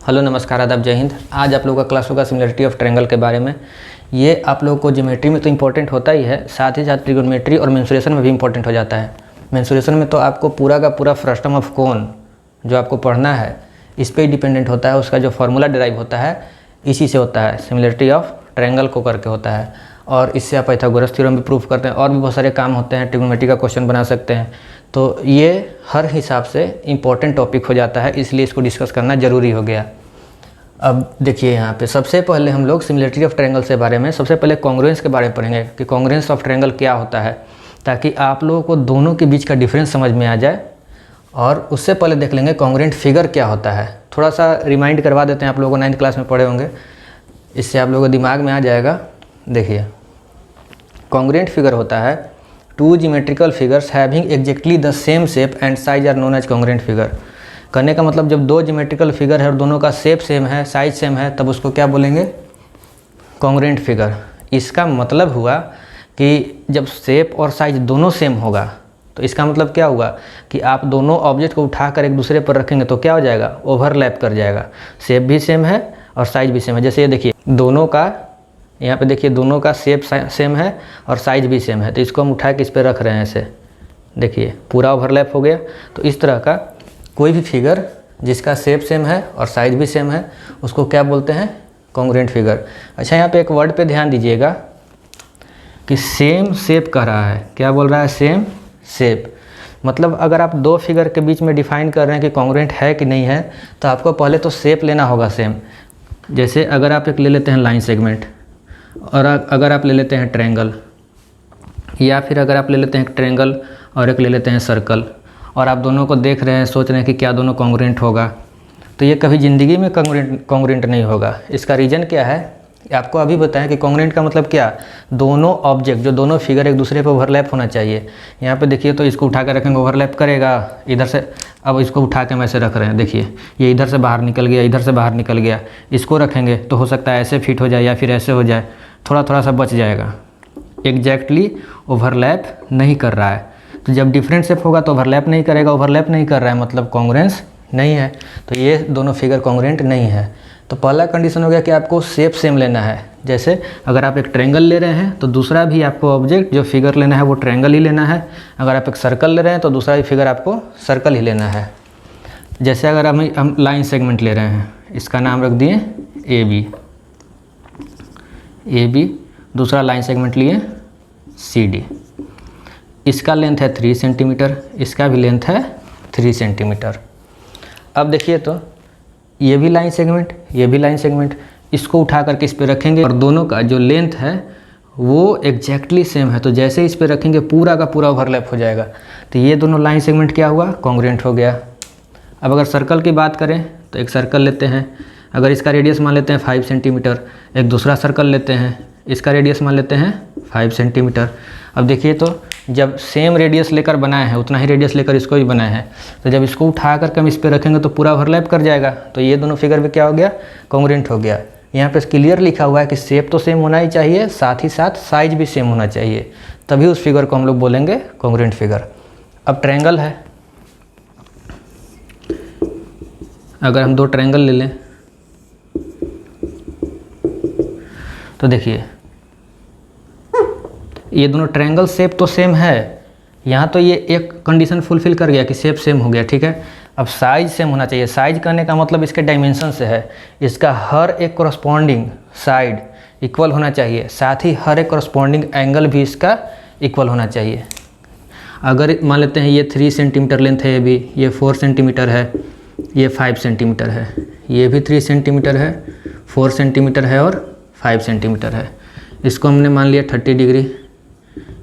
Hello नमस्कार आदाब जय हिंद। आज आप लोगों का क्लास होगा सिमिलरिटी ऑफ ट्रायंगल के बारे में। ये आप लोगों को ज्योमेट्री में तो इंपॉर्टेंट होता ही है, साथ ही साथ ट्रिगोनोमेट्री और मेंसुरेशन में भी इंपॉर्टेंट हो जाता है। मेंसुरेशन में तो आपको पूरा का पूरा फ्रस्टम ऑफ कोन जो आपको पढ़ना है इस पर ही डिपेंडेंट होता है। उसका जो फार्मूला डिराइव होता है इसी से होता है, सिमिलरिटी ऑफ ट्रायंगल को करके होता है। और इससे आप पाइथागोरस थ्योरम भी प्रूफ करते हैं और भी बहुत सारे काम होते हैं, ट्रिगोनोमेट्री का क्वेश्चन बना सकते हैं। तो ये हर हिसाब से इम्पोर्टेंट टॉपिक हो जाता है, इसलिए इसको डिस्कस करना ज़रूरी हो गया। अब देखिए यहाँ पे सबसे पहले हम लोग सिमिलरिटी ऑफ ट्रायंगल से बारे में सबसे पहले कॉन्ग्रुएंस के बारे में पढ़ेंगे कि कॉन्ग्रुएंस ऑफ ट्रायंगल क्या होता है, ताकि आप लोगों को दोनों के बीच का डिफरेंस समझ में आ जाए। और उससे पहले देख लेंगे कॉन्ग्रुएंट फिगर क्या होता है। थोड़ा सा रिमाइंड करवा देते हैं, आप लोगों को 9th क्लास में पढ़े होंगे, इससे आप लोगों को दिमाग में आ जाएगा। देखिए कॉन्ग्रुएंट फिगर होता है two geometrical figures having exactly the same shape and size are known as congruent figure. करने का मतलब जब दो ज्योमेट्रिकल फिगर है और दोनों का शेप सेम है, साइज सेम है, तब उसको क्या बोलेंगे, कॉन्ग्रुएंट फिगर। इसका मतलब हुआ कि जब शेप और साइज दोनों सेम होगा तो इसका मतलब क्या हुआ कि आप दोनों ऑब्जेक्ट को उठाकर एक दूसरे पर रखेंगे तो क्या हो जाएगा, ओवरलैप कर जाएगा। शेप भी सेम है और साइज भी सेम है। जैसे ये देखिए दोनों का, यहाँ पे देखिए दोनों का शेप सेम है और साइज भी सेम है, तो इसको हम उठा के इस पर रख रहे हैं ऐसे, देखिए पूरा ओवरलैप हो गया। तो इस तरह का कोई भी फिगर जिसका शेप सेम है और साइज भी सेम है उसको क्या बोलते हैं, कॉन्ग्रुएंट फिगर। अच्छा यहाँ पे एक वर्ड पे ध्यान दीजिएगा कि सेम शेप कह रहा है, क्या बोल रहा है, सेम शेप। मतलब अगर आप दो फिगर के बीच में डिफाइन कर रहे हैं कि कॉन्ग्रुएंट है कि नहीं है, तो आपको पहले तो शेप लेना होगा सेम। जैसे अगर आप एक ले लेते हैं लाइन सेगमेंट, और अगर आप ले लेते हैं ट्रायंगल, या फिर अगर आप ले लेते हैं ट्रायंगल और एक ले लेते हैं सर्कल, और आप दोनों को देख रहे हैं, सोच रहे हैं कि क्या दोनों कॉन्ग्रुएंट होगा, तो ये कभी ज़िंदगी में कॉन्ग्रुएंट नहीं होगा। इसका रीज़न क्या है, आपको अभी बताएं कि कॉन्ग्रुएंट का मतलब क्या, दोनों ऑब्जेक्ट जो दोनों फिगर एक दूसरे पर ओवरलैप होना चाहिए। यहाँ पे देखिए तो इसको उठा कर रखेंगे ओवरलैप करेगा इधर से। अब इसको उठा के हम ऐसे रख रहे हैं, देखिए ये इधर से बाहर निकल गया, इधर से बाहर निकल गया। इसको रखेंगे तो हो सकता है ऐसे फिट हो जाए या फिर ऐसे हो जाए, थोड़ा थोड़ा सा बच जाएगा, एग्जैक्टली ओवरलैप नहीं कर रहा है। तो जब डिफरेंट शेप होगा तो ओवरलैप नहीं करेगा, ओवरलैप नहीं कर रहा है मतलब कॉन्ग्रुएंस नहीं है। तो ये दोनों फिगर कॉन्ग्रुएंट नहीं है। तो पहला कंडीशन हो गया कि आपको शेप सेम लेना है। जैसे अगर आप एक ट्रायंगल ले रहे हैं तो दूसरा भी आपको ऑब्जेक्ट जो फिगर लेना है वो ट्रायंगल ही लेना है। अगर आप एक सर्कल ले रहे हैं तो दूसरा भी फिगर आपको सर्कल ही लेना है। जैसे अगर हम लाइन सेगमेंट ले रहे हैं, इसका नाम रख दिए ए बी, दूसरा लाइन सेगमेंट लिए CD। इसका लेंथ है 3 सेंटीमीटर, इसका भी लेंथ है 3 सेंटीमीटर। अब देखिए तो ये भी लाइन सेगमेंट, ये भी लाइन सेगमेंट, इसको उठा करके इस पे रखेंगे और दोनों का जो लेंथ है वो एग्जैक्टली सेम है। तो जैसे इस पे रखेंगे पूरा का पूरा ओवरलैप हो जाएगा। तो ये दोनों लाइन सेगमेंट क्या हुआ, कॉन्ग्रुएंट हो गया। अब अगर सर्कल की बात करें तो एक सर्कल लेते हैं, अगर इसका रेडियस मान लेते हैं 5 सेंटीमीटर, एक दूसरा सर्कल लेते हैं, इसका रेडियस मान लेते हैं 5 सेंटीमीटर। अब देखिए तो जब सेम रेडियस लेकर बनाए हैं उतना ही रेडियस लेकर इसको भी बनाए हैं, तो जब इसको उठा करके हम इस पर रखेंगे तो पूरा ओवरलैप कर जाएगा। तो ये दोनों फिगर भी क्या हो गया, कॉन्ग्रुएंट हो गया। यहाँ पे क्लियर लिखा हुआ है कि शेप तो सेम होना ही चाहिए, साथ ही साथ साइज भी सेम होना चाहिए, तभी उस फिगर को हम लोग बोलेंगे कॉन्ग्रुएंट फिगर। अब ट्रायंगल है, अगर हम दो ट्रायंगल ले लें तो देखिए ये दोनों ट्रायंगल शेप तो सेम है। यहाँ तो ये एक कंडीशन फुलफिल कर गया कि शेप सेम हो गया, ठीक है। अब साइज सेम होना चाहिए। साइज करने का मतलब इसके डायमेंशन से है, इसका हर एक कॉरस्पॉन्डिंग साइड इक्वल होना चाहिए, साथ ही हर एक कॉरस्पॉन्डिंग एंगल भी इसका इक्वल होना चाहिए। अगर मान लेते हैं ये 3 सेंटीमीटर लेंथ है, ये 4 सेंटीमीटर है, ये 5 सेंटीमीटर है, ये भी 3 सेंटीमीटर है, 4 सेंटीमीटर है और 5 सेंटीमीटर है। इसको हमने मान लिया 30 डिग्री,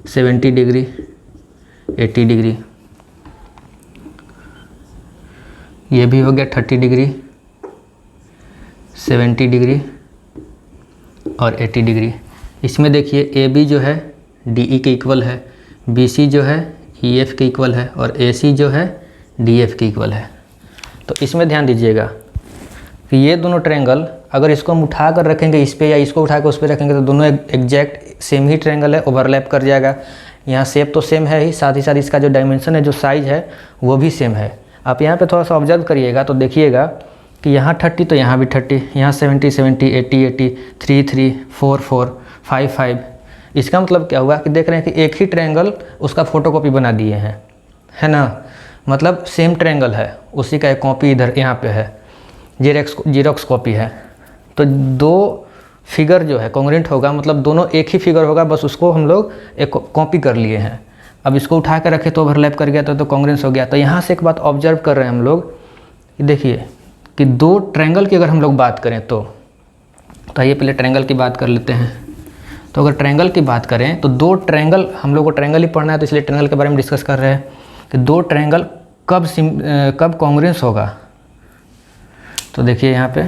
70 डिग्री, 80 डिग्री, ये भी हो गया 30 डिग्री, 70 डिग्री और 80 डिग्री। इसमें देखिए AB जो है DE के इक्वल है, BC जो है EF के इक्वल है और AC जो है DF के इक्वल है। तो इसमें ध्यान दीजिएगा कि ये दोनों ट्रायंगल अगर इसको हम उठा कर रखेंगे इस पे या इसको उठा कर उस पे रखेंगे तो दोनों एग्जैक्ट सेम ही ट्रायंगल है, ओवरलैप कर जाएगा। यहाँ शेप तो सेम है ही, साथ ही साथ इसका जो डायमेंशन है, जो साइज है वो भी सेम है। आप यहाँ पे थोड़ा सा ऑब्जर्व करिएगा तो देखिएगा कि यहाँ 30 तो यहाँ भी 30, यहाँ 70 70, 80 80, 3 3, 4 4, 5 5। इसका मतलब क्या हुआ कि देख रहे हैं कि एक ही ट्रायंगल उसका फ़ोटोकॉपी बना दिए हैं, है ना। मतलब सेम ट्रायंगल है, उसी का एक कॉपी इधर यहाँ पे है, जीरोक्स कॉपी है। तो दो फिगर जो है कॉन्ग्रुएंट होगा, मतलब दोनों एक ही फिगर होगा, बस उसको हम लोग एक कॉपी कर लिए हैं। अब इसको उठा कर रखे तो ओवरलैप कर गया तो कॉन्ग्रुएंस हो गया। तो यहाँ से एक बात ऑब्जर्व कर रहे हैं हम लोग, देखिए कि दो ट्रायंगल की अगर हम लोग बात करें तो आइए पहले ट्रायंगल की बात कर लेते हैं। तो अगर ट्रायंगल की बात करें तो दो ट्रायंगल, हम लोग को ट्रायंगल ही पढ़ना है तो इसलिए ट्रायंगल के बारे में डिस्कस कर रहे हैं कि दो ट्रायंगल कब कॉन्ग्रुएंस होगा। तो देखिए यहाँ पे,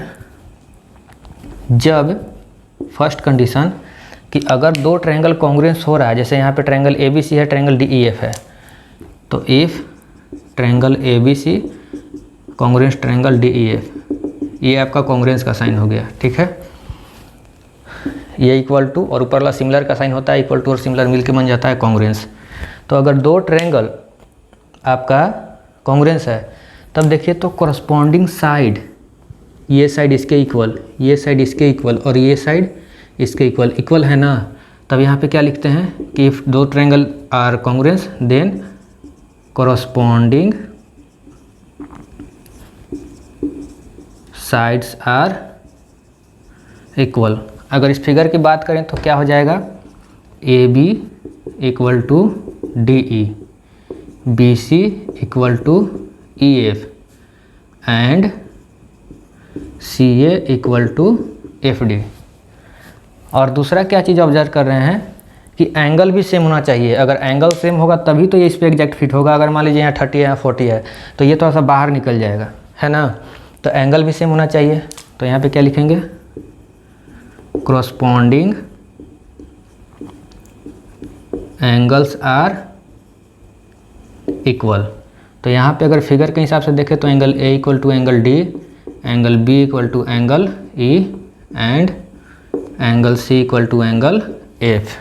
जब फर्स्ट कंडीशन कि अगर दो ट्रायंगल कॉन्ग्रुएंस हो रहा है, जैसे यहाँ पे ट्रायंगल ABC है, ट्रायंगल DEF है, तो if triangle ABC congruence triangle DEF, ये आपका कॉन्ग्रुएंस का साइन हो गया, ठीक है। ये इक्वल टू और ऊपर वाला सिमिलर का साइन होता है, इक्वल टू और सिमिलर मिलके बन जाता है कॉन्ग्रुएंस। तो अगर दो ट्रायंगल आपका कॉन्ग्रुएंस है तब देखिए तो कॉरस्पॉन्डिंग साइड, ये साइड इसके इक्वल, ये साइड इसके इक्वल और ये साइड इसके इक्वल है ना। तब यहाँ पे क्या लिखते हैं कि इफ दो triangle are congruence then corresponding sides are equal. अगर इस फिगर की बात करें तो क्या हो जाएगा, AB equal to DE, BC equal to EF and CA equal to FD। और दूसरा क्या चीज़ ऑब्जर्व कर रहे हैं कि एंगल भी सेम होना चाहिए। अगर एंगल सेम होगा तभी तो ये इस पर एग्जैक्ट फिट होगा। अगर मान लीजिए यहाँ 30 है, यहाँ 40 है, तो ये थोड़ा सा बाहर निकल जाएगा, है ना। तो एंगल भी सेम होना चाहिए। तो यहाँ पे क्या लिखेंगे, corresponding एंगल्स आर इक्वल। तो यहाँ पे अगर फिगर के हिसाब से देखें तो angle A equal to angle D, angle B equal to angle E and angle C equal to angle F।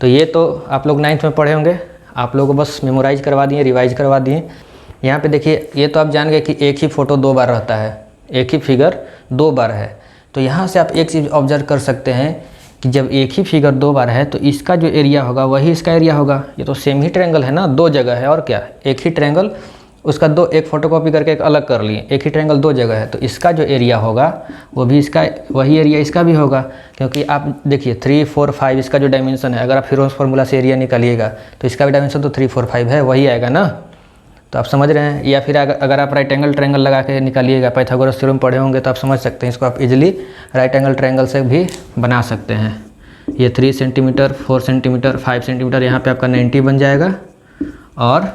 तो ये तो आप लोग 9th में पढ़े होंगे, आप लोगों को बस मेमोराइज करवा दिए, रिवाइज करवा दिए। यहाँ पे देखिए ये तो आप जान गए कि एक ही फ़ोटो दो बार रहता है, एक ही फिगर दो बार है। तो यहाँ से आप एक चीज़ ऑब्जर्व कर सकते हैं कि जब एक ही फिगर दो बार है तो इसका जो एरिया होगा वही इसका एरिया होगा। ये तो सेम ही ट्रायंगल है ना, दो जगह है और क्या, एक ही ट्रायंगल, उसका दो एक फ़ोटोकॉपी करके एक अलग कर लिए, एक ही ट्रायंगल दो जगह है, तो इसका जो एरिया होगा वो भी इसका वही एरिया इसका भी होगा। क्योंकि आप देखिए 3 4 5 इसका जो डायमेंशन है, अगर आप फिरोज फार्मूला से एरिया निकालिएगा तो इसका भी डायमेंशन तो 3 4 5 है, वही आएगा ना। तो आप समझ रहे हैं। या फिर अगर आप राइट एंगल ट्रायंगल लगा के निकालिएगा, पाइथागोरस थ्योरम पढ़े होंगे तो आप समझ सकते हैं, इसको आप इजीली राइट एंगल ट्रायंगल से भी बना सकते हैं। ये 3 सेंटीमीटर, 4 सेंटीमीटर, 5 सेंटीमीटर, यहाँ पे आपका 90 बन जाएगा और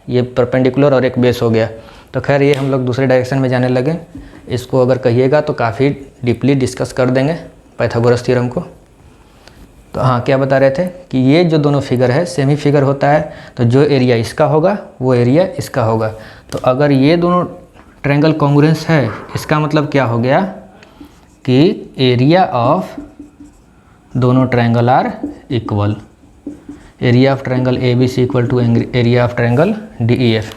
ये परपेंडिकुलर और एक बेस हो गया। तो खैर ये हम लोग दूसरे डायरेक्शन में जाने लगे, इसको अगर कहिएगा तो काफ़ी डीपली डिस्कस कर देंगे पाइथागोरस थ्योरम को। तो हाँ, क्या बता रहे थे कि ये जो दोनों फिगर है सेम ही फिगर होता है, तो जो एरिया इसका होगा वो एरिया इसका होगा। तो अगर ये दोनों ट्रायंगल कॉन्ग्रुएंस है, इसका मतलब क्या हो गया कि एरिया ऑफ दोनों triangle are equal. Area of triangle ABC equal to area of triangle DEF।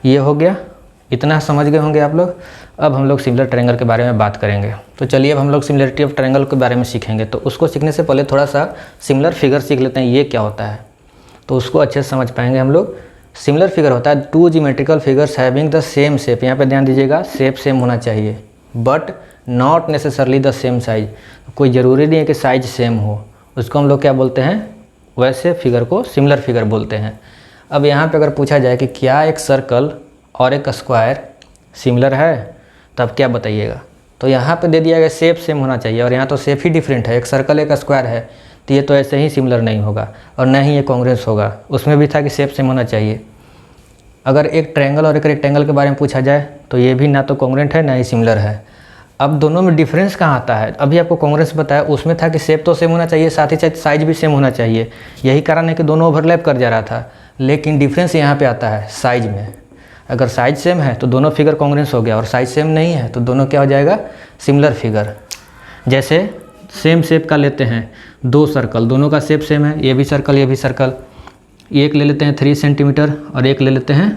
ये हो गया, इतना समझ गए होंगे आप लोग। अब हम लोग सिमिलर ट्रायंगल के बारे में बात करेंगे। तो चलिए अब हम लोग सिमिलरिटी ऑफ ट्रायंगल के बारे में सीखेंगे। तो उसको सीखने से पहले थोड़ा सा सिमिलर फिगर सीख लेते हैं, ये क्या होता है, तो उसको अच्छे से समझ पाएंगे हम लोग। सिमिलर फिगर होता है two geometrical figures having the same shape. यहाँ पे ध्यान दीजिएगा, शेप सेम होना चाहिए but not necessarily the same size. कोई ज़रूरी नहीं है कि साइज सेम हो, उसको हम लोग क्या बोलते हैं, वैसे फिगर को सिमिलर फिगर बोलते हैं। अब यहाँ पे अगर पूछा जाए कि क्या एक सर्कल और एक स्क्वायर सिमिलर है, तब क्या बताइएगा। तो यहाँ पे दे दिया गया शेप सेम होना चाहिए और यहाँ तो शेप ही डिफरेंट है, एक सर्कल एक स्क्वायर है, तो ये तो ऐसे ही सिमिलर नहीं होगा और न ही ये कॉन्ग्रुएंस होगा। उसमें भी था कि शेप सेम होना चाहिए। अगर एक ट्रायंगल और एक रेक्टेंगल के बारे में पूछा जाए तो ये भी ना तो कॉन्ग्रुएंट है ना ही सिमिलर है। अब दोनों में डिफरेंस कहाँ आता है, अभी आपको कॉन्ग्रुएंस बताया, उसमें था कि शेप तो सेम होना चाहिए, साथ ही साथ साइज भी सेम होना चाहिए। यही कारण है कि दोनों ओवरलैप कर जा रहा था। लेकिन डिफरेंस यहाँ पे आता है साइज में। अगर साइज सेम है तो दोनों फिगर कॉन्ग्रुएंस हो गया और साइज सेम नहीं है तो दोनों क्या हो जाएगा, सिमिलर फिगर। जैसे सेम शेप का लेते हैं दो सर्कल, दोनों का शेप सेम है, ये भी सर्कल ये भी सर्कल। एक ले लेते हैं 3 सेंटीमीटर और एक ले लेते हैं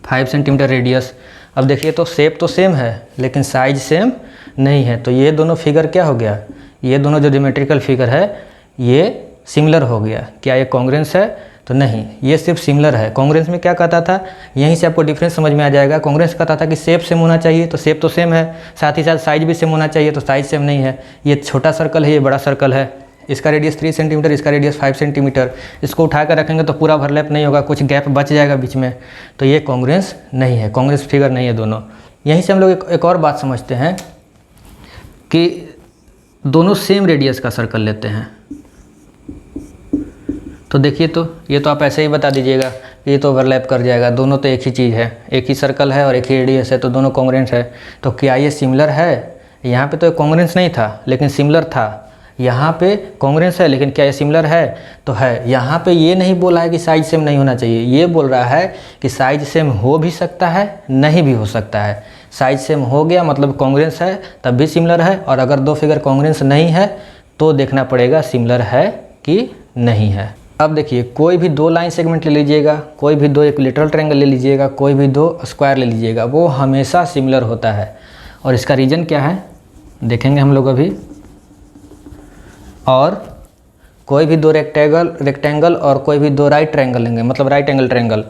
5 सेंटीमीटर रेडियस। अब देखिए तो शेप तो सेम है लेकिन साइज सेम नहीं है, तो ये दोनों फिगर क्या हो गया, ये दोनों जो ज्योमेट्रिकल फिगर है ये सिमिलर हो गया। क्या ये कॉन्ग्रुएंस है, तो नहीं, ये सिर्फ सिमिलर है। कॉन्ग्रुएंस में क्या कहता था, यहीं से आपको डिफरेंस समझ में आ जाएगा। कॉन्ग्रुएंस कहता था कि शेप सेम होना चाहिए, तो शेप तो सेम है, साथ ही साथ साइज भी सेम होना चाहिए, तो साइज सेम नहीं है। ये छोटा सर्कल है, ये बड़ा सर्कल है, इसका रेडियस 3 सेंटीमीटर, इसका रेडियस 5 सेंटीमीटर। इसको उठा कर रखेंगे तो पूरा ओवरलैप नहीं होगा, कुछ गैप बच जाएगा बीच में, तो ये कॉन्ग्रुएंस नहीं है, कॉन्ग्रुएंस फिगर नहीं है दोनों। यहीं से हम लोग एक और बात समझते हैं कि दोनों सेम रेडियस का सर्कल लेते हैं, तो देखिए तो ये तो आप ऐसे ही बता दीजिएगा कि ये तो ओवरलैप कर जाएगा, दोनों तो एक ही चीज़ है, एक ही सर्कल है और एक ही रेडियस है, तो दोनों कॉन्ग्रुएंट है। तो क्या ये सिमिलर है, यहाँ पे तो कॉन्ग्रुएंस नहीं था लेकिन सिमिलर था, यहाँ पे कॉन्ग्रुएंस है लेकिन क्या ये सिमिलर है, तो है। यहाँ पे ये नहीं बोला है कि साइज सेम नहीं होना चाहिए, ये बोल रहा है कि साइज सेम हो भी सकता है, नहीं भी हो सकता है। साइज सेम हो गया मतलब कॉन्ग्रुएंस है, तब भी सिमिलर है, और अगर दो फिगर कॉन्ग्रुएंस नहीं है तो देखना पड़ेगा सिमिलर है कि नहीं है। अब देखिए कोई भी दो लाइन सेगमेंट ले लीजिएगा, कोई भी दो इक्विलैटरल ट्रायंगल ले लीजिएगा, कोई भी दो स्क्वायर ले लीजिएगा, वो हमेशा सिमिलर होता है। और इसका रीज़न क्या है देखेंगे हम लोग अभी। और कोई भी दो रेक्टेंगल और कोई भी दो राइट ट्रायंगल लेंगे, मतलब राइट एंगल ट्रायंगल,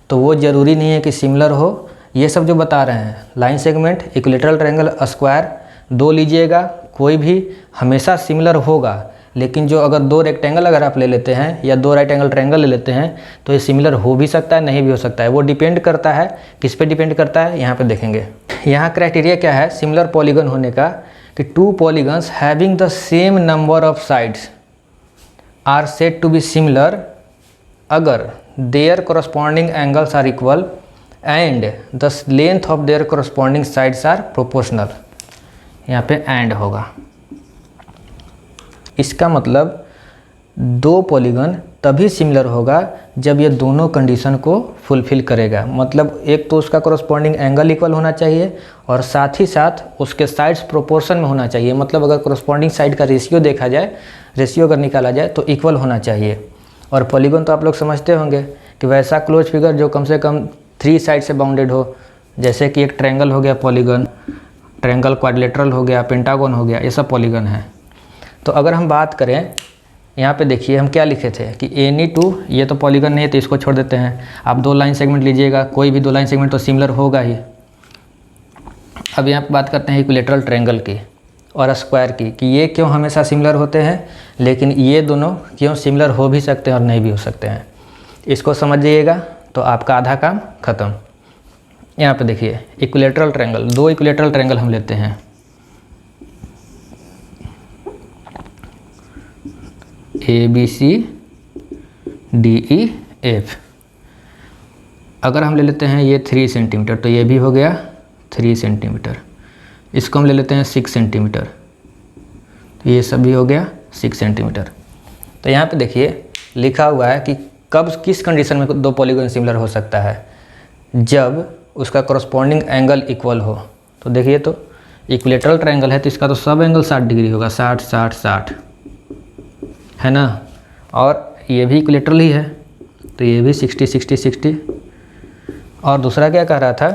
तो वो ज़रूरी नहीं है कि सिमिलर हो। ये सब जो बता रहे हैं, line segment, equilateral triangle, square, दो लीजिएगा, कोई भी हमेशा सिमिलर होगा। लेकिन जो अगर दो रेक्टेंगल अगर आप ले लेते हैं या दो राइट एंगल ट्रायंगल ले लेते हैं तो ये सिमिलर हो भी सकता है, नहीं भी हो सकता है। वो डिपेंड करता है, किस पे डिपेंड करता है, यहाँ पे देखेंगे। यहाँ क्राइटेरिया क्या है सिमिलर पॉलीगन होने का, कि two polygons having the same number of sides are said to be similar अगर their corresponding angles are equal and the length of their corresponding sides are proportional. यहाँ पे एंड होगा, इसका मतलब दो पॉलीगन तभी सिमिलर होगा जब ये दोनों कंडीशन को फुलफिल करेगा। मतलब एक तो उसका corresponding एंगल इक्वल होना चाहिए और साथ ही साथ उसके साइड्स प्रोपोर्शन में होना चाहिए। मतलब अगर corresponding साइड का रेशियो देखा जाए, रेशियो अगर निकाला जाए तो इक्वल होना चाहिए। और पॉलीगन तो आप लोग समझते होंगे कि वैसा क्लोज फिगर जो कम से कम 3 साइड से बाउंडेड हो, जैसे कि एक ट्रायंगल हो गया पॉलीगन, ट्रायंगल क्वाड्रिलेटरल हो गया, पेंटागन हो गया, ये सब पॉलीगन है। तो अगर हम बात करें यहाँ पे देखिए हम क्या लिखे थे कि एनी टू, ये तो पॉलीगन नहीं है तो इसको छोड़ देते हैं। आप दो लाइन सेगमेंट लीजिएगा, कोई भी दो लाइन सेगमेंट तो सिमिलर होगा ही। अब यहाँ पे बात करते हैं इक्विलैटरल ट्रायंगल की और स्क्वायर की, कि ये क्यों हमेशा सिमिलर होते हैं, लेकिन ये दोनों क्यों सिमिलर हो भी सकते हैं और नहीं भी हो सकते हैं। इसको समझिएगा तो आपका आधा काम ख़त्म। यहाँ पे देखिए इक्विलैटरल ट्रायंगल, दो इक्विलैटरल ट्रायंगल हम लेते हैं, ABC DE F। अगर हम ले लेते हैं ये 3 सेंटीमीटर तो ये भी हो गया 3 सेंटीमीटर। इसको हम ले लेते हैं 6 सेंटीमीटर तो ये सब भी हो गया 6 सेंटीमीटर। तो यहाँ पे देखिए लिखा हुआ है कि कब किस कंडीशन में दो पॉलीगन सिमिलर हो सकता है, जब उसका corresponding एंगल इक्वल हो। तो देखिए तो इक्विलैटरल ट्रायंगल है तो इसका तो सब एंगल 60 डिग्री होगा, 60 60 60 है ना। और ये भी इक्विलैटरल ही है तो ये भी 60 60 60। और दूसरा क्या कह रहा था,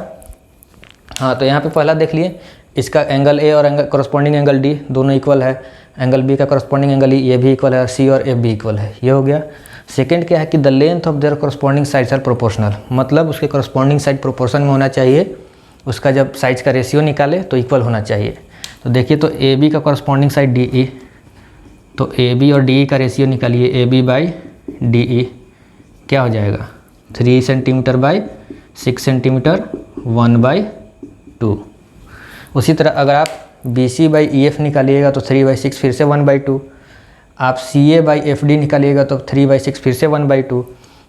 हाँ तो यहाँ पे पहला देख लिए, इसका एंगल ए और एंगल corresponding एंगल डी दोनों इक्वल है, एंगल बी का corresponding एंगल ये भी इक्वल है, सी और एफ भी इक्वल है, ये हो गया। सेकंड क्या है कि the length of their corresponding sides are proportional, मतलब उसके corresponding साइड प्रोपोर्शन में होना चाहिए, उसका जब साइड्स का रेशियो निकाले तो इक्वल होना चाहिए। तो देखिए तो ए बी का corresponding साइड डी ई, तो ए बी और डी ई का रेशियो निकालिए, A B by D E क्या हो जाएगा 3 सेंटीमीटर बाई 6 सेंटीमीटर 1/2। उसी तरह अगर आप B C by E F निकालिएगा तो 3/6 फिर से 1/2। आप C A by F D निकालिएगा तो 3/6 फिर से 1/2।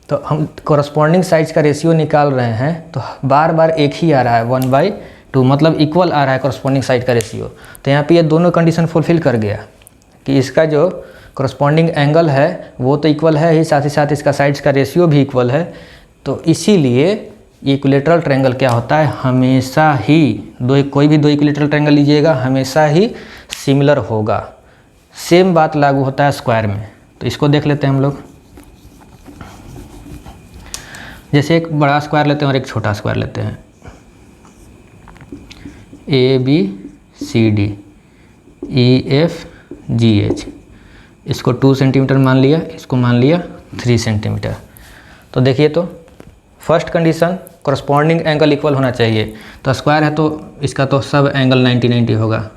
तो हम corresponding साइड्स का रेशियो निकाल रहे हैं तो बार बार एक ही आ रहा है 1/2, मतलब इक्वल आ रहा है corresponding साइड का रेशियो। तो यहाँ पे ये दोनों कंडीशन फुलफिल कर गया कि इसका जो corresponding एंगल है वो तो इक्वल है ही, साथ ही साथ इसका साइड्स का रेशियो भी इक्वल है। तो इसीलिए इक्विलैटरल ट्रायंगल क्या होता है, हमेशा ही कोई भी दो इक्विलैटरल ट्रायंगल लीजिएगा हमेशा ही सिमिलर होगा। सेम बात लागू होता है स्क्वायर में। तो इसको देख लेते हैं हम लोग, जैसे एक बड़ा स्क्वायर लेते हैं और एक छोटा स्क्वायर लेते हैं। ABCD EFGH, इसको 2 सेंटीमीटर मान लिया, इसको मान लिया 3 सेंटीमीटर। तो देखिए, तो first condition corresponding angle equal होना चाहिए, तो स्क्वायर है तो इसका तो सब एंगल 90-90 होगा।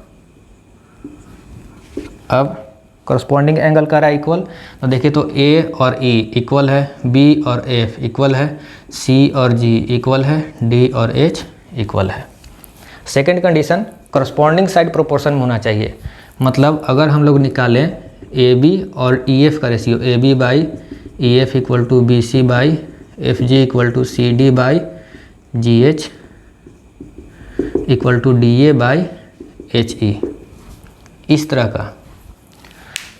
अब कॉरस्पॉन्डिंग एंगल का रहा इक्वल, तो देखिए तो A और E इक्वल है, B और F इक्वल है, C और G इक्वल है, D और H इक्वल है। Second condition corresponding side proportion में होना चाहिए, मतलब अगर हम लोग निकालें AB और EF का ratio, AB by EF equal to BC by FG equal to CD by GH equal to DA by HE, इस तरह का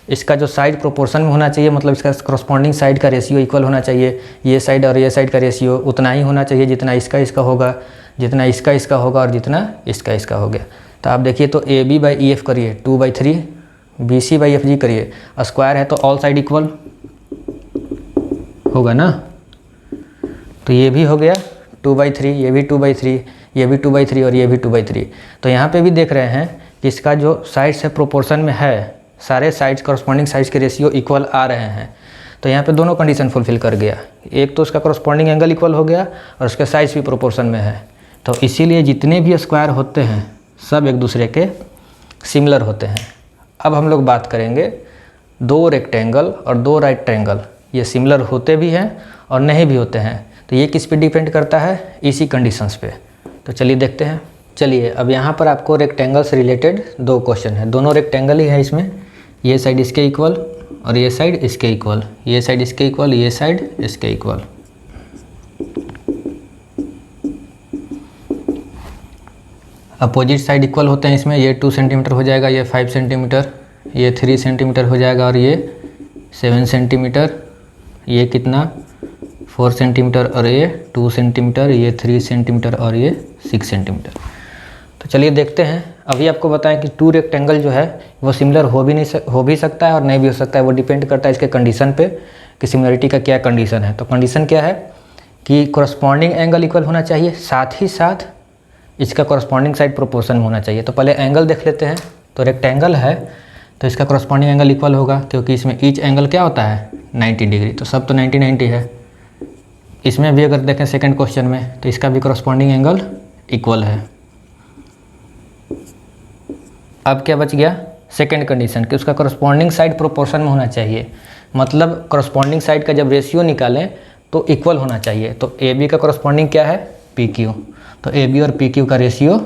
इसका जो साइड प्रोपोर्शन में होना चाहिए, मतलब इसका कॉरस्पॉन्डिंग साइड का रेशियो इक्वल होना चाहिए। ये साइड और ये साइड का रेशियो उतना ही होना चाहिए जितना इसका इसका होगा, जितना इसका इसका होगा और जितना इसका इसका हो गया। तो आप देखिए तो AB बाई EF करिए 2/3, BC बाई FG करिए, स्क्वायर है तो ऑल साइड इक्वल होगा ना। तो ये भी हो गया 2/3, ये भी 2/3, ये भी 2/3 और ये भी 2/3। तो यहाँ पे भी देख रहे हैं कि इसका जो साइड्स है प्रोपोर्शन में है, सारे साइड्स कॉरस्पॉन्डिंग साइड्स के रेशियो इक्वल आ रहे हैं। तो यहाँ पे दोनों कंडीशन फुलफिल कर गया, एक तो उसका कॉरस्पॉन्डिंग एंगल इक्वल हो गया और उसके साइड्स भी प्रोपोर्शन में है। तो इसीलिए जितने भी स्क्वायर होते हैं सब एक दूसरे के सिमिलर होते हैं। अब हम लोग बात करेंगे 2 रेक्टेंगल और 2 राइट ट्रायंगल, ये सिमिलर होते भी हैं और नहीं भी होते हैं। तो ये किस पे डिपेंड करता है, इसी कंडीशंस पे। तो चलिए देखते हैं। चलिए अब यहाँ पर आपको रेक्टेंगल से रिलेटेड 2 क्वेश्चन है, दोनों रेक्टेंगल ही है इसमें, ये साइड इसके इक्वल और ये साइड इसके इक्वल, ये साइड इसके इक्वल, ये साइड इसके इक्वल। अपोजिट साइड इक्वल होते हैं इसमें, ये 2 सेंटीमीटर हो जाएगा, ये 5 सेंटीमीटर, ये 3 सेंटीमीटर हो जाएगा और ये 7 सेंटीमीटर, ये कितना 4 सेंटीमीटर और ये 2 सेंटीमीटर, ये 3 सेंटीमीटर और ये 6 सेंटीमीटर। तो चलिए देखते हैं। अभी आपको बताएं कि 2 रेक्टेंगल जो है वो सिमिलर हो भी सकता है और नहीं भी हो सकता है, वो डिपेंड करता है इसके कंडीशन पे कि सिमिलरिटी का क्या कंडीशन है। तो कंडीशन क्या है कि कॉरस्पॉन्डिंग एंगल इक्वल होना चाहिए, साथ ही साथ इसका कॉरस्पॉन्डिंग साइड प्रोपोर्शन में होना चाहिए। तो पहले एंगल देख लेते हैं। तो रेक्टेंगल है तो इसका कॉरस्पॉन्डिंग एंगल इक्वल होगा, क्योंकि इसमें ईच एंगल क्या होता है 90 डिग्री, तो सब तो 90-90 है। इसमें भी अगर देखें सेकंड क्वेश्चन में तो इसका भी कॉरस्पॉन्डिंग एंगल इक्वल है। अब क्या बच गया, सेकंड कंडीशन कि उसका कॉरस्पॉन्डिंग साइड प्रोपोर्शन में होना चाहिए, मतलब कॉरस्पॉन्डिंग साइड का जब रेशियो निकालें तो इक्वल होना चाहिए। तो AB का कॉरस्पॉन्डिंग क्या है PQ, तो AB और PQ का रेशियो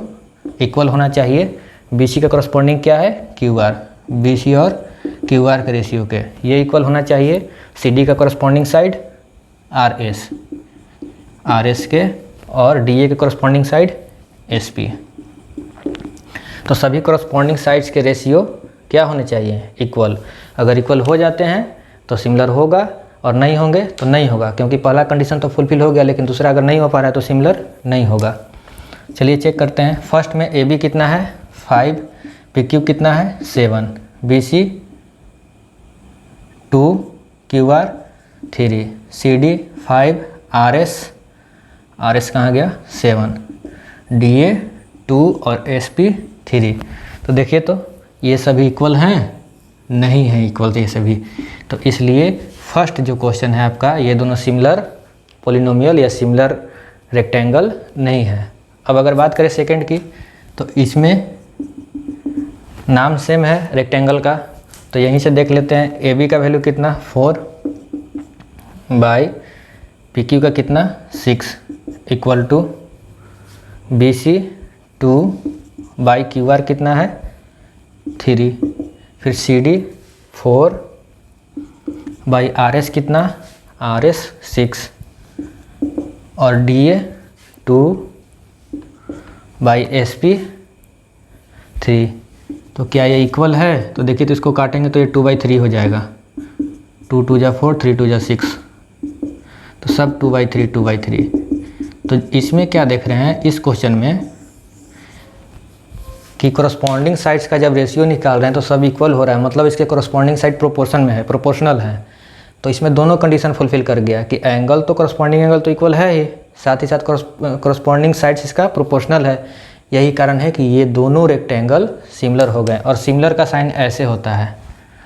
इक्वल होना चाहिए। BC का कॉरस्पॉन्डिंग क्या है QR, BC और QR के रेशियो के ये इक्वल होना चाहिए। CD का कॉरस्पॉन्डिंग साइड RS के और DA के कॉरस्पॉन्डिंग साइड SP। तो सभी कॉरस्पॉन्डिंग साइड्स के रेशियो क्या होने चाहिए, इक्वल। अगर इक्वल हो जाते हैं तो सिमिलर होगा और नहीं होंगे तो नहीं होगा, क्योंकि पहला कंडीशन तो फुलफिल हो गया, लेकिन दूसरा अगर नहीं हो पा रहा है तो सिमिलर नहीं होगा। चलिए चेक करते हैं। फर्स्ट में AB कितना है 5, PQ कितना है 7, BC 2, QR 3, CD 5, RS कहाँ गया 7, DA 2 और SP 3। तो देखिए तो ये सभी इक्वल हैं, नहीं है इक्वल ये सभी। तो इसलिए फर्स्ट जो क्वेश्चन है आपका, ये दोनों सिमिलर पॉलिनोमियल या सिमिलर रेक्टेंगल नहीं है। अब अगर बात करें सेकंड की, तो इसमें नाम सेम है रेक्टेंगल का, तो यहीं से देख लेते हैं। AB का वैल्यू कितना 4 बाई PQ का कितना 6 equal to BC 2 by QR कितना है 3, फिर CD 4 बाई RS कितना RS 6 और DA 2 बाई SP 3। तो क्या ये इक्वल है, तो देखिए तो इसको काटेंगे तो ये 2/3 हो जाएगा, 2 2 जा 4, 3 2 जा 6, तो सब 2/3। तो इसमें क्या देख रहे हैं इस क्वेश्चन में कि कॉरस्पॉन्डिंग साइड्स का जब रेशियो निकाल रहे हैं तो सब इक्वल हो रहा है, मतलब इसके कॉरस्पॉन्डिंग साइड प्रोपोर्शन में है, प्रोपोर्शनल है। तो इसमें दोनों कंडीशन फुलफिल कर गया कि एंगल तो कॉरस्पॉन्डिंग एंगल तो इक्वल है ही, साथ ही साथ कॉरस्पॉन्डिंग साइड्स इसका प्रोपोर्शनल है, यही कारण है कि ये दोनों रेक्टेंगल सिमिलर हो गए। और सिमिलर का साइन ऐसे होता है,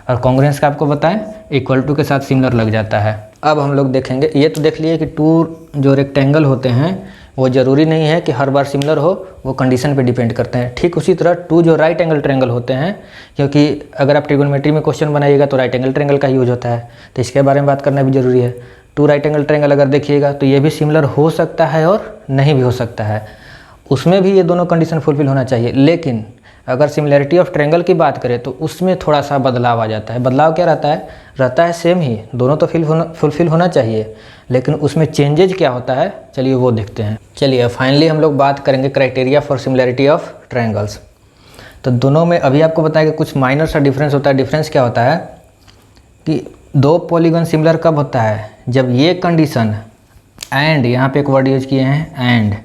और कॉन्ग्रुएंस का आपको बताएं इक्वल टू के साथ सिमिलर लग जाता है। अब हम लोग देखेंगे, ये तो देख लिए कि टू जो रेक्टेंगल होते हैं वो ज़रूरी नहीं है कि हर बार सिमिलर हो, वो कंडीशन पे डिपेंड करते हैं। ठीक उसी तरह टू जो राइट एंगल ट्रायंगल होते हैं, क्योंकि अगर आप ट्रिगोनोमेट्री में क्वेश्चन बनाइएगा तो राइट एंगल ट्रायंगल का यूज होता है, तो इसके बारे में बात करना भी ज़रूरी है। टू राइट एंगल ट्रायंगल अगर देखिएगा तो ये भी सिमिलर हो सकता है और नहीं भी हो सकता है, उसमें भी ये दोनों कंडीशन फुलफिल होना चाहिए। लेकिन अगर सिमिलैरिटी ऑफ ट्रायंगल की बात करें तो उसमें थोड़ा सा बदलाव आ जाता है। बदलाव क्या रहता है सेम ही, दोनों तो फुलफिल होना चाहिए, लेकिन उसमें चेंजेज क्या होता है, चलिए वो देखते हैं। चलिए फाइनली हम लोग बात करेंगे criteria for similarity of triangles. तो दोनों में अभी आपको बताया कि कुछ माइनर सा डिफरेंस होता है। डिफरेंस क्या होता है कि दो पॉलीगन सिमिलर कब होता है, जब ये कंडीशन एंड, यहाँ पे एक वर्ड यूज किए हैं एंड,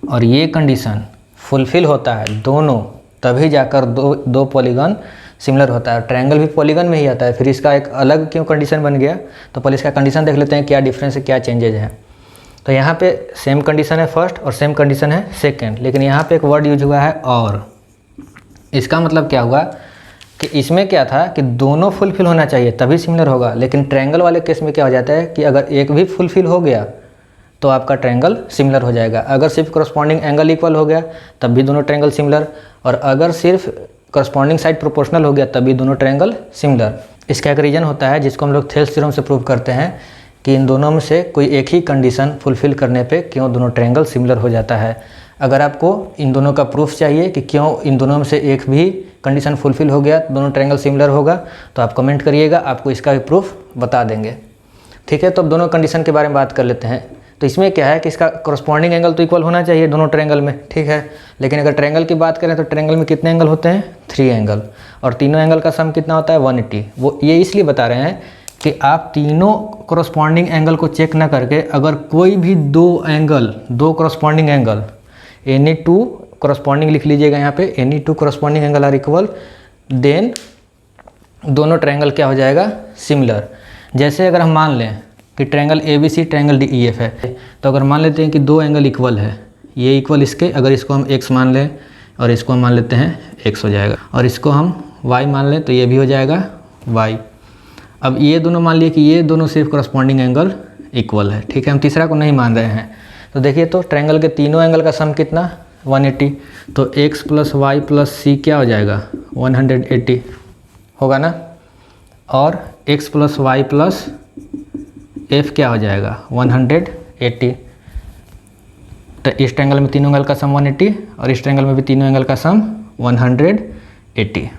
और ये कंडीशन फुलफिल होता है दोनों, तभी जाकर दो पॉलीगन सिमिलर होता है। ट्रायंगल भी पॉलीगन में ही आता है, फिर इसका एक अलग क्यों कंडीशन बन गया, तो पहले इसका कंडीशन देख लेते हैं क्या डिफरेंस है, क्या चेंजेज है। तो यहाँ पे सेम कंडीशन है फर्स्ट और सेम कंडीशन है सेकंड, लेकिन यहाँ पे एक वर्ड यूज हुआ है और। इसका मतलब क्या हुआ कि इसमें क्या था कि दोनों फुलफिल होना चाहिए तभी सिमिलर होगा, लेकिन ट्रायंगल वाले केस में क्या हो जाता है कि अगर एक भी फुलफिल हो गया तो आपका ट्रायंगल सिमिलर हो जाएगा। अगर सिर्फ करस्पॉन्डिंग एंगल इक्वल हो गया तब भी दोनों ट्रायंगल सिमिलर, और अगर सिर्फ करस्पॉन्डिंग साइड प्रोपोर्शनल हो गया तब भी दोनों ट्रायंगल सिमिलर। इसका एक रीजन होता है जिसको हम लोग थेल्स थ्योरम से प्रूव करते हैं कि इन दोनों में से कोई एक ही कंडीशन फुलफिल करने पे क्यों दोनों ट्रायंगल सिमिलर हो जाता है। अगर आपको इन दोनों का प्रूफ चाहिए कि क्यों इन दोनों में से एक भी कंडीशन फुलफिल हो गया दोनों ट्रायंगल सिमिलर होगा, तो आप कमेंट करिएगा, आपको इसका भी प्रूफ बता देंगे। ठीक है, तो अब दोनों कंडीशन के बारे में बात कर लेते हैं। तो इसमें क्या है कि इसका करस्पॉन्डिंग एंगल तो इक्वल होना चाहिए दोनों ट्रायंगल में, ठीक है। लेकिन अगर ट्रायंगल की बात करें तो ट्रायंगल में कितने एंगल होते हैं, 3 एंगल, और तीनों एंगल का सम कितना होता है, 180। वो ये इसलिए बता रहे हैं कि आप तीनों करस्पॉन्डिंग एंगल को चेक ना करके अगर कोई भी दो corresponding angle, any two corresponding लिख लीजिएगा यहाँ पे, any two corresponding angle are equal, then दोनों ट्रायंगल क्या हो जाएगा, सिमिलर। जैसे अगर हम मान लें कि ट्रायंगल ABC ट्रायंगल DEF है, तो अगर मान लेते हैं कि दो एंगल इक्वल है, ये इक्वल इसके, अगर इसको हम x मान लें और इसको हम मान लेते हैं x हो जाएगा, और इसको हम y मान लें तो ये भी हो जाएगा y। अब ये दोनों मान लिए कि ये दोनों सिर्फ करस्पॉन्डिंग एंगल इक्वल है, ठीक है, हम तीसरा को नहीं मान रहे हैं। तो देखिए तो ट्रायंगल के तीनों एंगल का सम कितना, 180, तो x + y + c क्या हो जाएगा, 180 होगा ना, और x + y + f क्या हो जाएगा, 180। तो इस ट्रायंगल में तीनों एंगल का सम 180 और इस ट्रायंगल में भी तीनों एंगल का सम 180।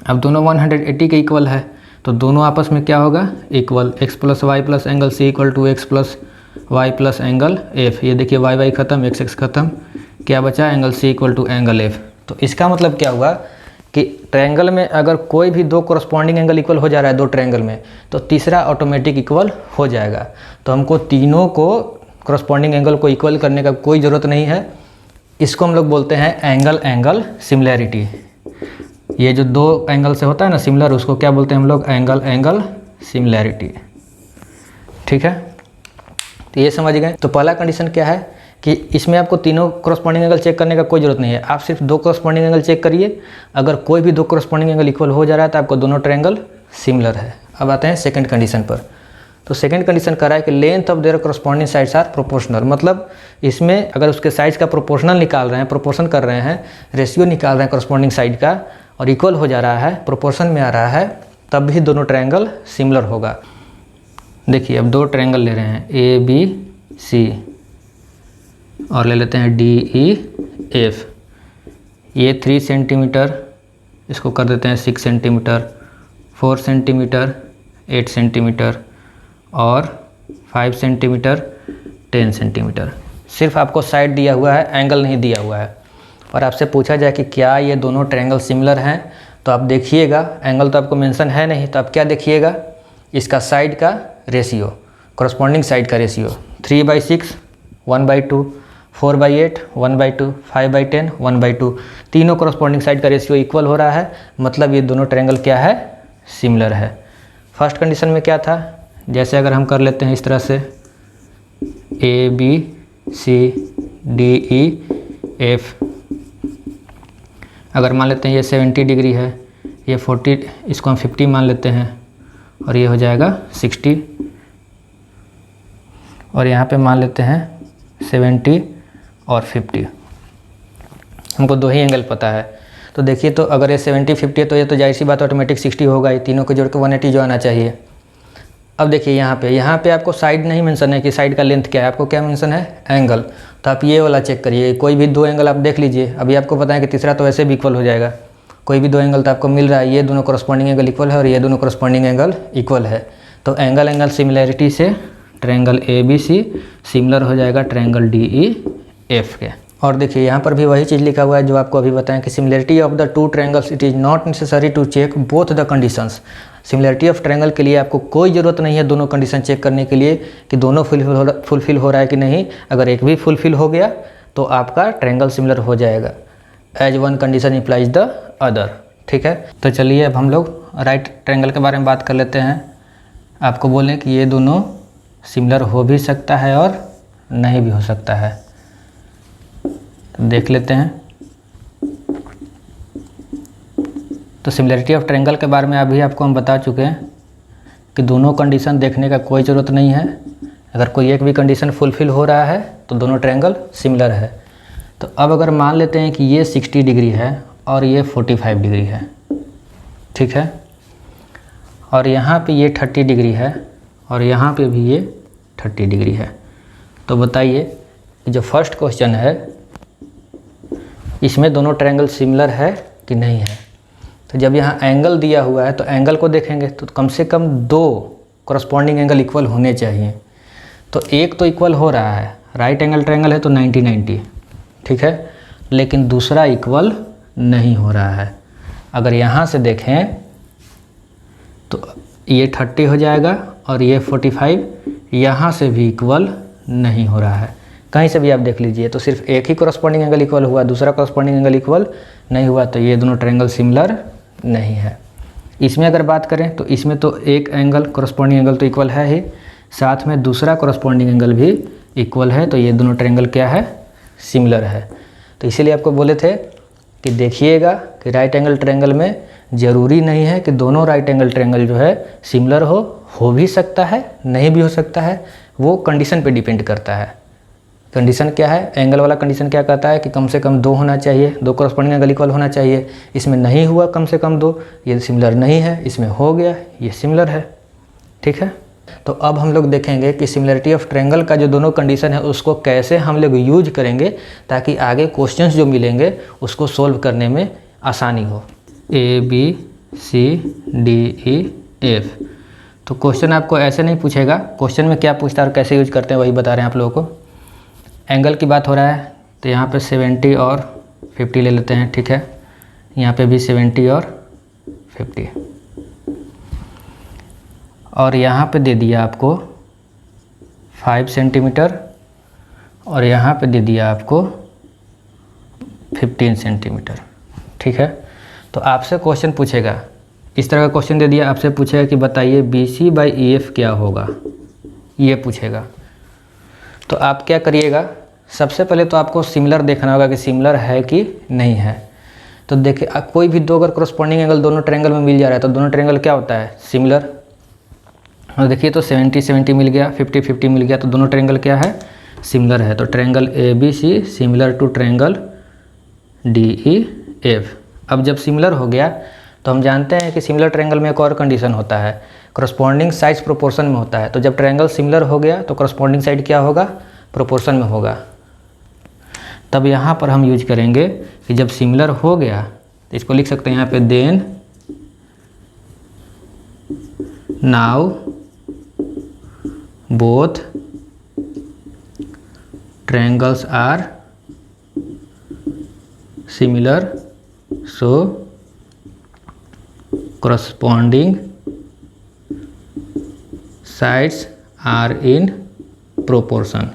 अब दोनों 180 के इक्वल है, तो दोनों आपस में क्या होगा, equal. x + y + angle c = x + y + angle f। ये देखिए y खत्म, x खत्म, क्या बचा, एंगल c = एंगल f। तो इसका मतलब क्या हुआ कि ट्रायंगल में अगर कोई भी दो करस्पॉन्डिंग एंगल इक्वल हो जा रहा है दो ट्रायंगल में, तो तीसरा ऑटोमेटिक इक्वल हो जाएगा। तो हमको तीनों को करस्पॉन्डिंग एंगल को इक्वल करने का कोई ज़रूरत नहीं है। इसको हम लोग बोलते हैं एंगल सिमिलैरिटी। ये जो दो एंगल से होता है ना सिमिलर, उसको क्या बोलते हैं हम लोग, एंगल सिमिलैरिटी। ठीक है, तो ये समझ गए। तो पहला कंडीशन क्या है कि इसमें आपको तीनों करस्पॉन्डिंग एंगल चेक करने का कोई ज़रूरत नहीं है, आप सिर्फ दो करस्पॉन्डिंग एंगल चेक करिए। अगर कोई भी दो करस्पॉन्डिंग एंगल इक्वल हो जा रहा है तो आपको दोनों ट्रायंगल सिमिलर है। अब आते हैं सेकंड कंडीशन पर। तो सेकंड कंडीशन कह रहा है कि length of their corresponding sides are proportional. मतलब इसमें अगर उसके साइड्स का प्रोपोर्शनल निकाल रहे हैं, प्रोपोर्शन कर रहे हैं, रेशियो निकाल रहे हैं करस्पॉन्डिंग साइड का, और इक्वल हो जा रहा है, प्रोपोर्शन में आ रहा है, तब भी दोनों ट्रायंगल सिमिलर होगा। देखिए अब दो ट्रायंगल ले रहे हैं ABC और ले लेते हैं DEF। ये 3 सेंटीमीटर, इसको कर देते हैं 6 सेंटीमीटर, 4 सेंटीमीटर, 8 सेंटीमीटर और 5 सेंटीमीटर, 10 सेंटीमीटर। सिर्फ आपको साइड दिया हुआ है, एंगल नहीं दिया हुआ है। और आपसे पूछा जाए कि क्या ये दोनों ट्रायंगल सिमिलर हैं, तो आप देखिएगा, एंगल तो आपको मेंशन है नहीं, तो आप क्या देखिएगा, इसका साइड का रेशियो, करस्पॉन्डिंग साइड का रेशियो 3/6, 1/2, 4/8, 1/2, 5/10, 1/2, तीनों करस्पॉन्डिंग साइड का रेशियो इक्वल हो रहा है, मतलब ये दोनों ट्रायंगल क्या है, सिमिलर है। फर्स्ट कंडीशन में क्या था, जैसे अगर हम कर लेते हैं इस तरह से ABC DEF, अगर मान लेते हैं ये 70 डिग्री है, ये 40, इसको हम 50 मान लेते हैं और ये हो जाएगा 60, और यहाँ पे मान लेते हैं 70 और 50। हमको दो ही एंगल पता है, तो देखिए तो अगर ये 70 50 है तो ये तो जाहिर सी बात ऑटोमेटिक 60 होगा, ये तीनों को जोड़ के 180 जो आना चाहिए। अब देखिए यहाँ पे आपको साइड नहीं मेंशन है कि साइड का लेंथ क्या है, आपको क्या मेंशन है, एंगल। तो आप ये वाला चेक करिए, कोई भी दो एंगल आप देख लीजिए। अभी आपको पता है कि तीसरा तो वैसे भी इक्वल हो जाएगा, कोई भी दो एंगल तो आपको मिल रहा है, ये दोनों करस्पॉन्डिंग एंगल इक्वल है और ये दोनों करस्पॉन्डिंग एंगल इक्वल है। तो एंगल सिमिलैरिटी से ट्रायंगल ABC सिमिलर हो जाएगा ट्रायंगल DEF के। और देखिए यहाँ पर भी वही चीज़ लिखा हुआ है जो आपको अभी बताएं कि similarity of the two triangles it is not necessary to check both the conditions. Similarity of triangle के लिए आपको कोई ज़रूरत नहीं है दोनों कंडीशन चेक करने के लिए कि दोनों फुलफिल हो रहा है कि नहीं। अगर एक भी फुलफिल हो गया तो आपका ट्रायंगल सिमिलर हो जाएगा, as one condition implies the other. ठीक है, तो चलिए अब हम लोग राइट ट्रायंगल के बारे में बात कर लेते हैं। आपको बोलें कि ये दोनों सिमिलर हो भी सकता है और नहीं भी हो सकता है, तो देख लेते हैं। तो सिमिलरिटी ऑफ ट्रायंगल के बारे में अभी आपको हम बता चुके हैं कि दोनों कंडीशन देखने का कोई ज़रूरत नहीं है। अगर कोई एक भी कंडीशन फुलफिल हो रहा है तो दोनों ट्रायंगल सिमिलर है। तो अब अगर मान लेते हैं कि ये 60 डिग्री है और ये 45 डिग्री है, ठीक है, और यहाँ पे ये 30 डिग्री है और यहाँ पे भी ये 30 डिग्री है, तो बताइए जो फर्स्ट क्वेश्चन है इसमें दोनों ट्रायंगल सिमिलर है कि नहीं है। तो जब यहाँ एंगल दिया हुआ है तो एंगल को देखेंगे तो कम से कम दो करस्पॉन्डिंग एंगल इक्वल होने चाहिए। तो एक तो इक्वल हो रहा है, राइट एंगल ट्रायंगल है तो 90-90, ठीक है, लेकिन दूसरा इक्वल नहीं हो रहा है। अगर यहाँ से देखें तो ये 30 हो जाएगा और ये 45 यहाँ से भी इक्वल नहीं हो रहा है। कहीं से भी आप देख लीजिए तो सिर्फ एक ही करस्पॉन्डिंग एंगल इक्वल हुआ, दूसरा करस्पॉन्डिंग एंगल इक्वल नहीं हुआ, तो ये दोनों ट्रायंगल सिमिलर नहीं है। इसमें अगर बात करें तो इसमें तो एक एंगल करस्पॉन्डिंग एंगल तो इक्वल है ही, साथ में दूसरा करस्पॉन्डिंग एंगल भी इक्वल है, तो ये दोनों ट्रायंगल क्या है, सिमिलर है। तो इसीलिए आपको बोले थे कि देखिएगा कि राइट एंगल ट्रायंगल में ज़रूरी नहीं है कि दोनों राइट एंगल ट्रायंगल जो है सिमिलर हो भी सकता है, नहीं भी हो सकता है, वो कंडीशन पे डिपेंड करता है। कंडीशन क्या है, एंगल वाला कंडीशन क्या कहता है कि कम से कम दो होना चाहिए, दो करस्पॉन्डिंग एंगल इक्वल होना चाहिए। इसमें नहीं हुआ कम से कम दो, ये सिमिलर नहीं है, इसमें हो गया, ये सिमिलर है। ठीक है, तो अब हम लोग देखेंगे कि सिमिलरिटी ऑफ ट्रायंगल का जो दोनों कंडीशन है उसको कैसे हम लोग यूज करेंगे ताकि आगे क्वेश्चंस जो मिलेंगे उसको सोल्व करने में आसानी हो। ABCDEF, तो क्वेश्चन आपको ऐसे नहीं पूछेगा, क्वेश्चन में क्या पूछता है और कैसे यूज करते हैं वही बता रहे हैं आप लोगों को। एंगल की बात हो रहा है तो यहाँ पे 70 और 50 ले लेते हैं, ठीक है, यहाँ पे भी 70 और 50, और यहाँ पे दे दिया आपको 5 सेंटीमीटर और यहाँ पे दे दिया आपको 15 सेंटीमीटर। ठीक है, तो आपसे क्वेश्चन पूछेगा, इस तरह का क्वेश्चन दे दिया, आपसे पूछेगा कि बताइए BC/EF क्या होगा, ये पूछेगा। तो आप क्या करिएगा, सबसे पहले तो आपको सिमिलर देखना होगा कि सिमिलर है कि नहीं है। तो देखिए कोई भी दो अगर करस्पॉन्डिंग एंगल दोनों ट्रायंगल में मिल जा रहा है तो दोनों ट्रायंगल क्या होता है, सिमिलर। और देखिए तो 70-70 मिल गया, 50-50 मिल गया, तो दोनों ट्रायंगल क्या है, सिमिलर है। तो triangle ABC similar to triangle DEF। अब जब सिमिलर हो गया तो हम जानते हैं कि सिमिलर ट्रायंगल में एक और कंडीशन होता है, करस्पॉन्डिंग साइड्स प्रोपोर्शन में होता है। तो जब ट्रायंगल सिमिलर हो गया तो करस्पॉन्डिंग साइड क्या होगा, प्रोपोर्शन में होगा। तब यहाँ पर हम यूज करेंगे कि जब सिमिलर हो गया तो इसको लिख सकते हैं यहाँ पे, then now both triangles are similar so corresponding sides are in proportion।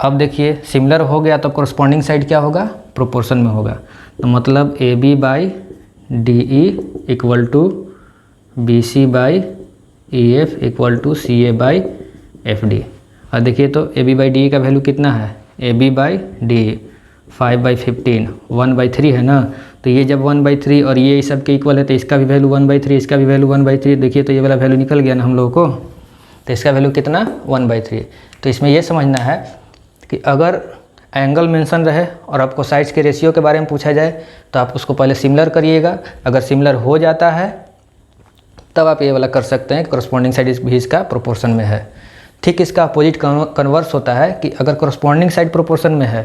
अब देखिए सिमिलर हो गया तो corresponding साइड क्या होगा, प्रोपोर्शन में होगा। तो मतलब AB/DE equal to BC/EF equal to CA/FD। और देखिए तो AB/DE का वैल्यू कितना है, AB/DE 5/15 1/3 है ना। तो ये जब 1/3 और ये सब के इक्वल है तो इसका भी वैल्यू 1/3, इसका भी वैल्यू 1/3। देखिए तो ये वाला वैल्यू निकल गया ना हम लोगों को, तो इसका वैल्यू कितना 1/3। तो इसमें ये समझना है कि अगर एंगल मेंशन रहे और आपको साइड्स के रेशियो के बारे में पूछा जाए तो आप उसको पहले सिमिलर करिएगा। अगर सिमिलर हो जाता है तब आप ये वाला कर सकते हैं कि करस्पॉन्डिंग साइड भी इसका प्रोपोर्शन में है। ठीक इसका अपोजिट कन्वर्स होता है कि अगर करस्पॉन्डिंग साइड प्रोपोर्शन में है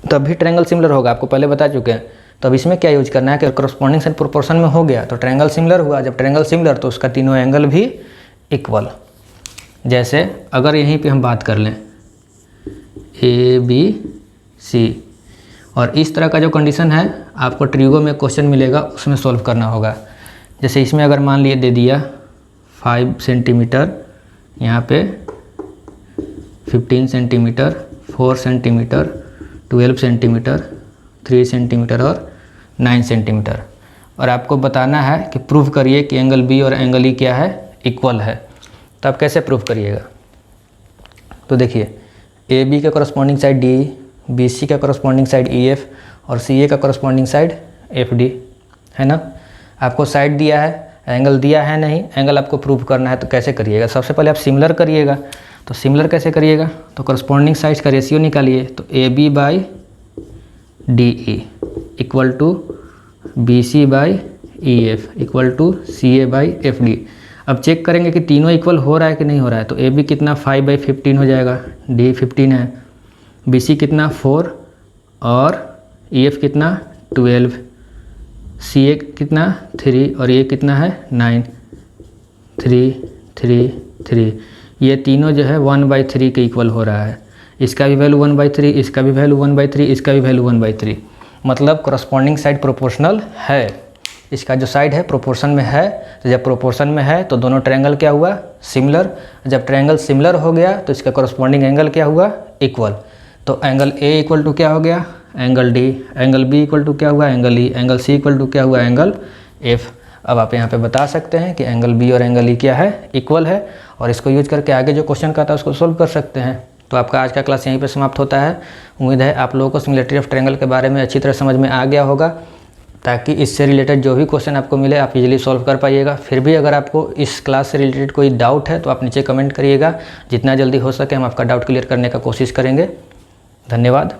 तब भी ट्रायंगल सिमिलर होगा, आपको पहले बता चुके हैं। तो अब इसमें क्या यूज करना है कि करस्पॉन्डिंग साइड प्रोपोर्शन में हो गया तो ट्रायंगल सिमिलर हुआ। जब ट्रायंगल सिमिलर तो उसका तीनों एंगल भी इक्वल। जैसे अगर यहीं पे हम बात कर लें ABC और इस तरह का जो कंडीशन है आपको ट्रिगो में क्वेश्चन मिलेगा उसमें सॉल्व करना होगा। जैसे इसमें अगर मान लिए दे दिया 5 सेंटीमीटर, यहाँ पे 15 सेंटीमीटर, 4 सेंटीमीटर, 12 सेंटीमीटर, 3 सेंटीमीटर और 9 सेंटीमीटर, और आपको बताना है कि प्रूव करिए कि एंगल बी और एंगल ई क्या है, इक्वल है। तो आप कैसे प्रूव करिएगा? तो देखिए ए बी का corresponding side D, B C का करस्पॉन्डिंग साइड ई एफ और सी ए का करस्पॉन्डिंग साइड एफ डी है ना। आपको साइड दिया है, एंगल दिया है नहीं, एंगल आपको प्रूव करना है। तो कैसे करिएगा? सबसे पहले आप सिमिलर करिएगा। तो सिमिलर कैसे करिएगा? तो करस्पॉन्डिंग साइड्स का रेशियो निकालिए। तो A B by D E equal to B C by E F equal to C A by F D. अब चेक करेंगे कि तीनों इक्वल हो रहा है कि नहीं हो रहा है। तो ए बी कितना 5/15 हो जाएगा, डी 15 है, बी सी कितना 4 और ई एफ कितना 12, सी ए कितना 3 और ये कितना है 9, 3 3 3। ये तीनों जो है 1/3 के इक्वल हो रहा है। इसका भी वैल्यू 1/3, इसका भी वैल्यू 1/3, इसका भी वैल्यू 1/3। मतलब करस्पॉन्डिंग साइड प्रोपोर्शनल है। इसका जो साइड है प्रोपोर्शन में है। तो जब प्रोपोर्शन में है तो दोनों ट्रायंगल क्या हुआ, सिमिलर। जब ट्रायंगल सिमिलर हो गया तो इसका करस्पॉन्डिंग एंगल क्या हुआ, इक्वल। तो एंगल ए इक्वल टू क्या हो गया, angle D, angle B equal to क्या हुआ, angle E, angle C equal to क्या हुआ, एंगल एफ। अब आप यहाँ पे बता सकते हैं कि एंगल बी और एंगल ई क्या है, इक्वल है, और इसको यूज करके आगे जो क्वेश्चन का था उसको सोल्व कर सकते हैं। तो आपका आज का क्लास यहीं पे समाप्त होता है। उम्मीद है आप लोगों को सिमिलरिटी ऑफ ट्रायंगल के बारे में अच्छी तरह समझ में आ गया होगा, ताकि इससे रिलेटेड जो भी क्वेश्चन आपको मिले आप इजीली सॉल्व कर पाइएगा। फिर भी अगर आपको इस क्लास से रिलेटेड कोई डाउट है तो आप नीचे कमेंट करिएगा। जितना जल्दी हो सके हम आपका डाउट क्लियर करने का कोशिश करेंगे। धन्यवाद।